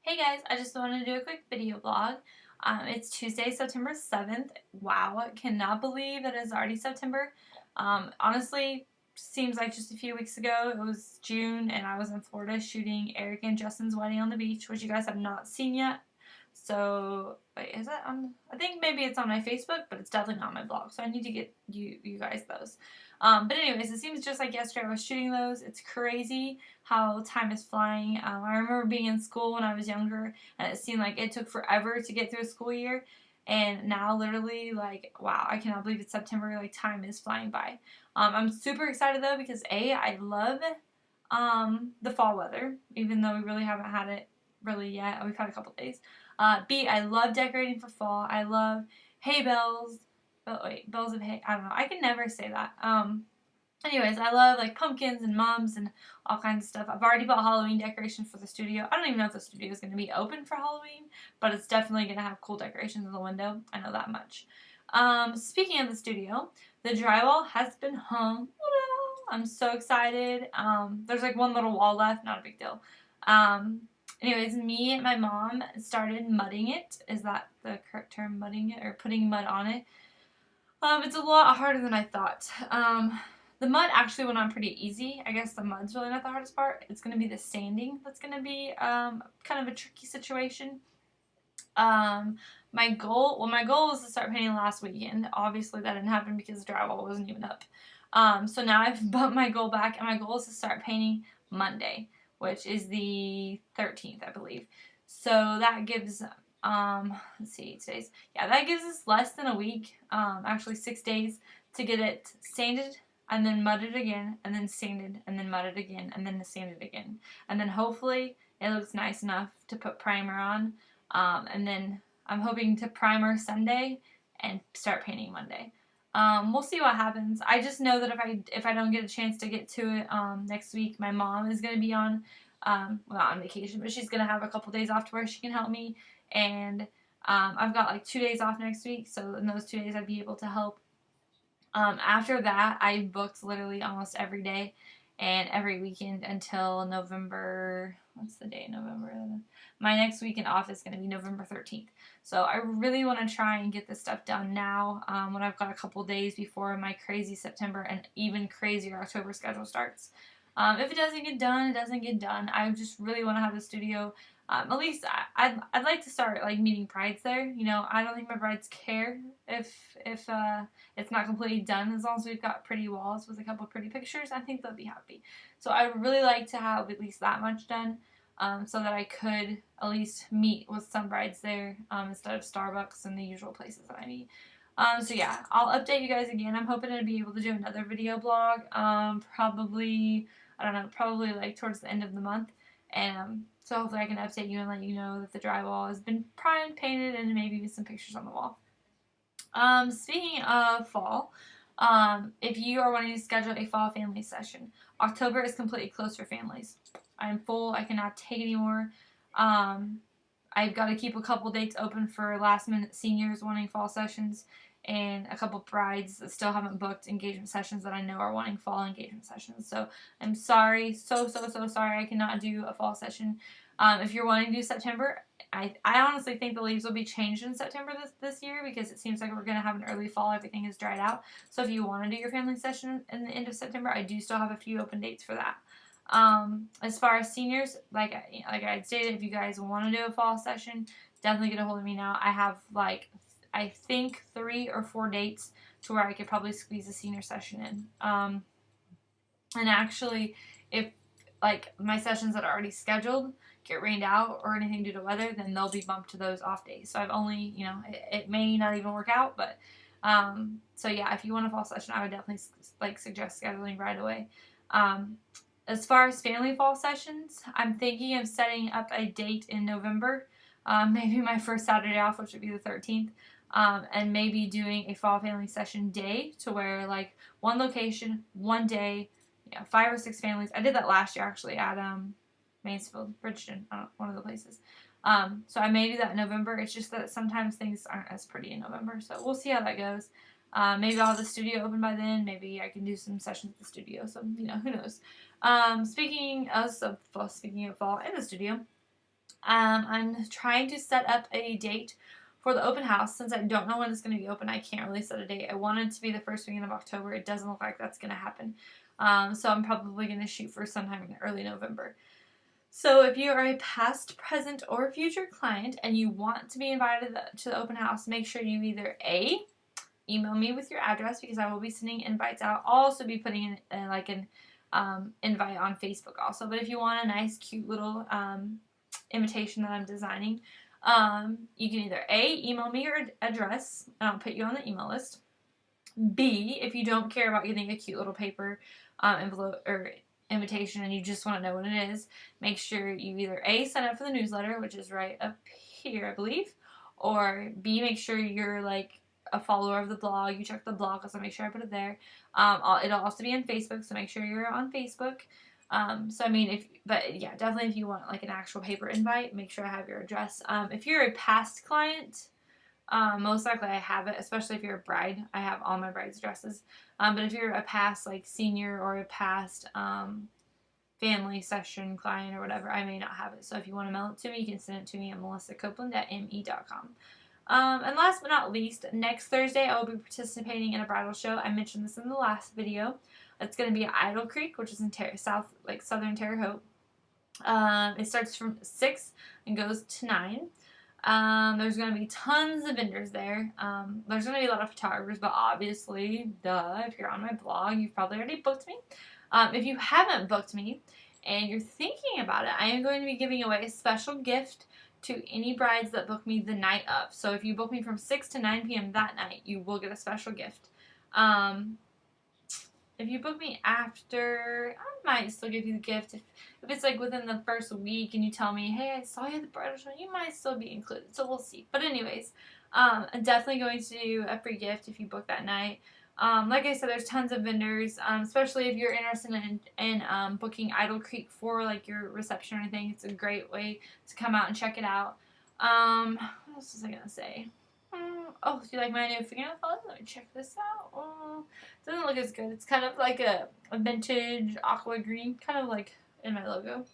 Hey guys, I just wanted to do a quick video vlog. It's Tuesday, September 7th. Wow, I cannot believe it is already September. Honestly, seems like just a few weeks ago it was June and I was in Florida shooting Eric and Justin's wedding on the beach, which you guys have not seen yet. So, wait, is that on? I think maybe it's on my Facebook, but it's definitely not on my blog. So I need to get you guys those. But anyways, it seems just like yesterday I was shooting those. It's crazy how time is flying. I remember being in school when I was younger, and it seemed like it took forever to get through a school year. And now, literally, like, wow, I cannot believe it's September. Like, time is flying by. I'm super excited though because I love the fall weather, even though we really haven't had it really yet. We've had a couple days. B, I love decorating for fall. I love hay bells. Oh, wait, bells of hay. I don't know. I can never say that. Anyways, I love like pumpkins and mums and all kinds of stuff. I've already bought Halloween decorations for the studio. I don't even know if the studio is going to be open for Halloween, but it's definitely going to have cool decorations in the window. I know that much. Speaking of the studio, the drywall has been hung. I'm so excited. There's like one little wall left, not a big deal. Anyways, me and my mom started mudding it. Is that the correct term, mudding it, or putting mud on it? It's a lot harder than I thought. The mud actually went on pretty easy. I guess the mud's really not the hardest part. It's going to be the sanding that's going to be kind of a tricky situation. My goal was to start painting last weekend. Obviously that didn't happen because the drywall wasn't even up. So now I've bumped my goal back, and my goal is to start painting Monday, which is the 13th, I believe. So that gives, let's see, that gives us less than a week, actually 6 days to get it sanded, and then mudded again, and then sanded, and then mudded again, and then sanded again. And then hopefully it looks nice enough to put primer on. And then I'm hoping to primer Sunday and start painting Monday. We'll see what happens. I just know that if I don't get a chance to get to it next week, my mom is going to be on, well, not on vacation, but she's going to have a couple days off to where she can help me. And I've got like 2 days off next week, so in those 2 days I'd be able to help. After that, I booked literally almost every day and every weekend until November. What's the date? November 11th. My next weekend off is going to be November 13th. So I really want to try and get this stuff done now when I've got a couple days before my crazy September and even crazier October schedule starts. If it doesn't get done, it doesn't get done. I just really want to have the studio. At least I'd like to start like meeting brides there. You know, I don't think my brides care if it's not completely done. As long as we've got pretty walls with a couple pretty pictures, I think they'll be happy. So I would really like to have at least that much done, so that I could at least meet with some brides there instead of Starbucks and the usual places that I meet. So yeah, I'll update you guys again. I'm hoping to be able to do another video blog, probably, I don't know, probably like towards the end of the month. And so hopefully I can update you and let you know that the drywall has been primed, painted, and maybe some pictures on the wall. Speaking of fall, if you are wanting to schedule a fall family session, October is completely closed for families. I'm full. I cannot take anymore. I've got to keep a couple dates open for last minute seniors wanting fall sessions, and a couple brides that still haven't booked engagement sessions that I know are wanting fall engagement sessions. So I'm sorry, so sorry I cannot do a fall session. If you're wanting to do September, I honestly think the leaves will be changed in September this year because it seems like we're going to have an early fall. Everything is dried out. So if you want to do your family session in the end of September, I do still have a few open dates for that. As far as seniors, like I had stated, if you guys want to do a fall session, definitely get a hold of me now. I have like, I think 3 or 4 dates to where I could probably squeeze a senior session in. And actually, if like my sessions that are already scheduled get rained out or anything due to weather, then they'll be bumped to those off days. So I've only, you know, it may not even work out, but so yeah, if you want a fall session, I would definitely like suggest scheduling right away. As far as family fall sessions, I'm thinking of setting up a date in November, maybe my first Saturday off, which would be the 13th, and maybe doing a fall family session day to where like one location, one day, 5 or 6 families. I did that last year actually at Mansfield, Bridgeton, one of the places. So I may do that in November. It's just that sometimes things aren't as pretty in November, so we'll see how that goes. Maybe I'll have the studio open by then. Maybe I can do some sessions at the studio. So, who knows. Speaking of fall in the studio, I'm trying to set up a date for the open house. Since I don't know when it's going to be open, I can't really set a date. I wanted it to be the first weekend of October. It doesn't look like that's going to happen. So I'm probably going to shoot for sometime in early November. So if you are a past, present, or future client and you want to be invited to the open house, make sure you either A, email me with your address because I will be sending invites out. I'll also be putting in an invite on Facebook also. But if you want a nice, cute little invitation that I'm designing, you can either A, email me your address and I'll put you on the email list. B, if you don't care about getting a cute little paper envelope or invitation and you just want to know what it is, make sure you either A, sign up for the newsletter, which is right up here, I believe, or B, make sure you're like a follower of the blog. You check the blog, so make sure I put it there. It'll also be on Facebook, so make sure you're on Facebook. So I mean, definitely if you want like an actual paper invite, make sure I have your address. If you're a past client, most likely I have it, especially if you're a bride. I have all my bride's dresses. But if you're a past like senior or a past family session client or whatever, I may not have it. So if you want to mail it to me, you can send it to me at melissacopeland@me.com. And last but not least, next Thursday I will be participating in a bridal show. I mentioned this in the last video. It's going to be at Idle Creek, which is in southern Terre Haute. It starts from 6 and goes to 9. There's going to be tons of vendors there. There's going to be a lot of photographers, but obviously, if you're on my blog, you've probably already booked me. If you haven't booked me and you're thinking about it, I am going to be giving away a special gift to any brides that book me the night of. So if you book me from 6 to 9 p.m. that night, you will get a special gift. If you book me after, I might still give you the gift. If it's like within the first week and you tell me, hey, I saw you at the bridal show, you might still be included. So we'll see. But anyways, I'm definitely going to do a free gift if you book that night. Like I said, there's tons of vendors, especially if you're interested in booking Idle Creek for like your reception or anything. It's a great way to come out and check it out. What else was I gonna say? Oh, do you like my new fingernail polish? Let me check this out. Oh, it doesn't look as good. It's kind of like a vintage aqua green, kind of like in my logo.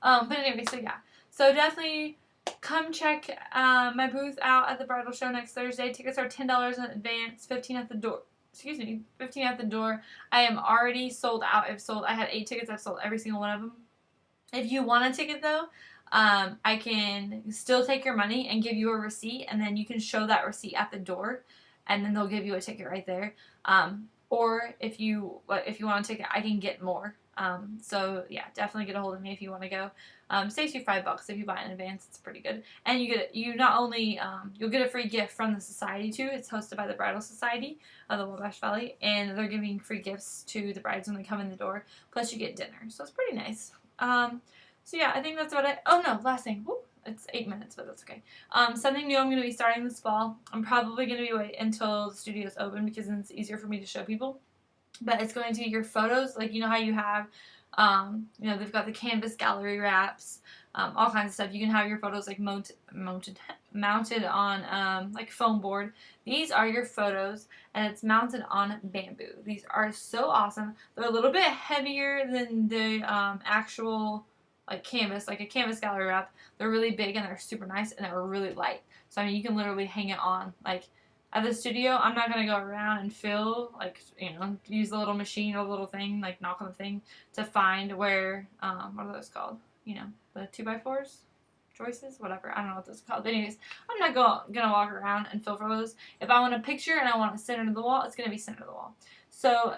But anyway, so yeah. So definitely come check my booth out at the bridal show next Thursday. Tickets are $10 in advance, $15 at the door. $15 at the door. I am already sold out. I had 8 tickets. I've sold every single one of them. If you want a ticket though, I can still take your money and give you a receipt, and then you can show that receipt at the door, and then they'll give you a ticket right there. Or if you want a ticket, I can get more. So yeah, definitely get a hold of me if you want to go. Saves you $5 if you buy in advance. It's pretty good, and you not only you'll get a free gift from the society too. It's hosted by the Bridal Society of the Wabash Valley, and they're giving free gifts to the brides when they come in the door. Plus, you get dinner, so it's pretty nice. So yeah, I think that's about it. Oh no, last thing. Woo, it's 8 minutes, but that's okay. Something new I'm going to be starting this fall. I'm probably going to be waiting until the studio's open because then it's easier for me to show people. But it's going to be your photos, like you know how you have, they've got the canvas gallery wraps, all kinds of stuff. You can have your photos like mounted on like foam board. These are your photos, and it's mounted on bamboo. These are so awesome. They're a little bit heavier than the actual like canvas, like a canvas gallery wrap. They're really big and they're super nice and they're really light. So I mean, you can literally hang it on like. At the studio, I'm not going to go around and fill, like, use the little machine or the little thing, like, knock on the thing to find where, what are those called? The 2x4s? Choices? Whatever. I don't know what those are called. But anyways, I'm not going to walk around and fill for those. If I want a picture and I want it centered to the wall, it's going to be centered to the wall. So,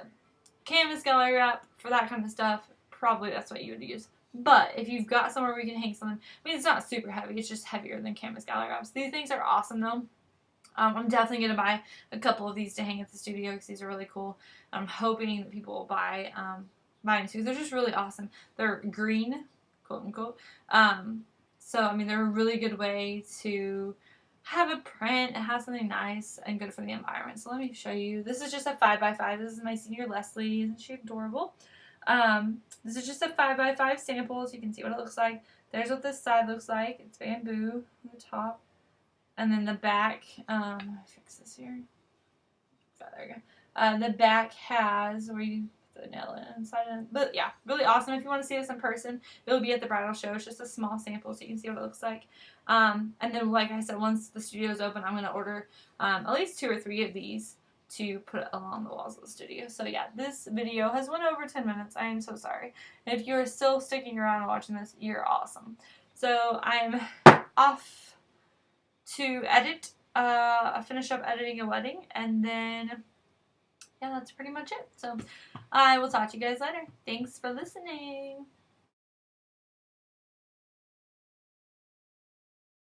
canvas gallery wrap, for that kind of stuff, probably that's what you would use. But if you've got somewhere where you can hang something, I mean, it's not super heavy. It's just heavier than canvas gallery wraps. These things are awesome, though. I'm definitely going to buy a couple of these to hang at the studio because these are really cool. I'm hoping that people will buy them too. They're just really awesome. They're green, quote unquote. So, I mean, they're a really good way to have a print and have something nice and good for the environment. So let me show you. This is just a 5x5. This is my senior Leslie. Isn't she adorable? This is just a 5x5 sample so you can see what it looks like. There's what this side looks like. It's bamboo on the top. And then the back, let me fix this here. Oh, there we go. The back has, where you put the nail inside it. But yeah, really awesome. If you want to see this in person, it'll be at the bridal show. It's just a small sample so you can see what it looks like. And then, like I said, once the studio's open, I'm going to order at least 2 or 3 of these to put along the walls of the studio. So yeah, this video has went over 10 minutes. I am so sorry. And if you're still sticking around and watching this, you're awesome. So I'm off to edit, finish up editing a wedding, and then yeah, that's pretty much it. So I will talk to you guys later. Thanks for listening.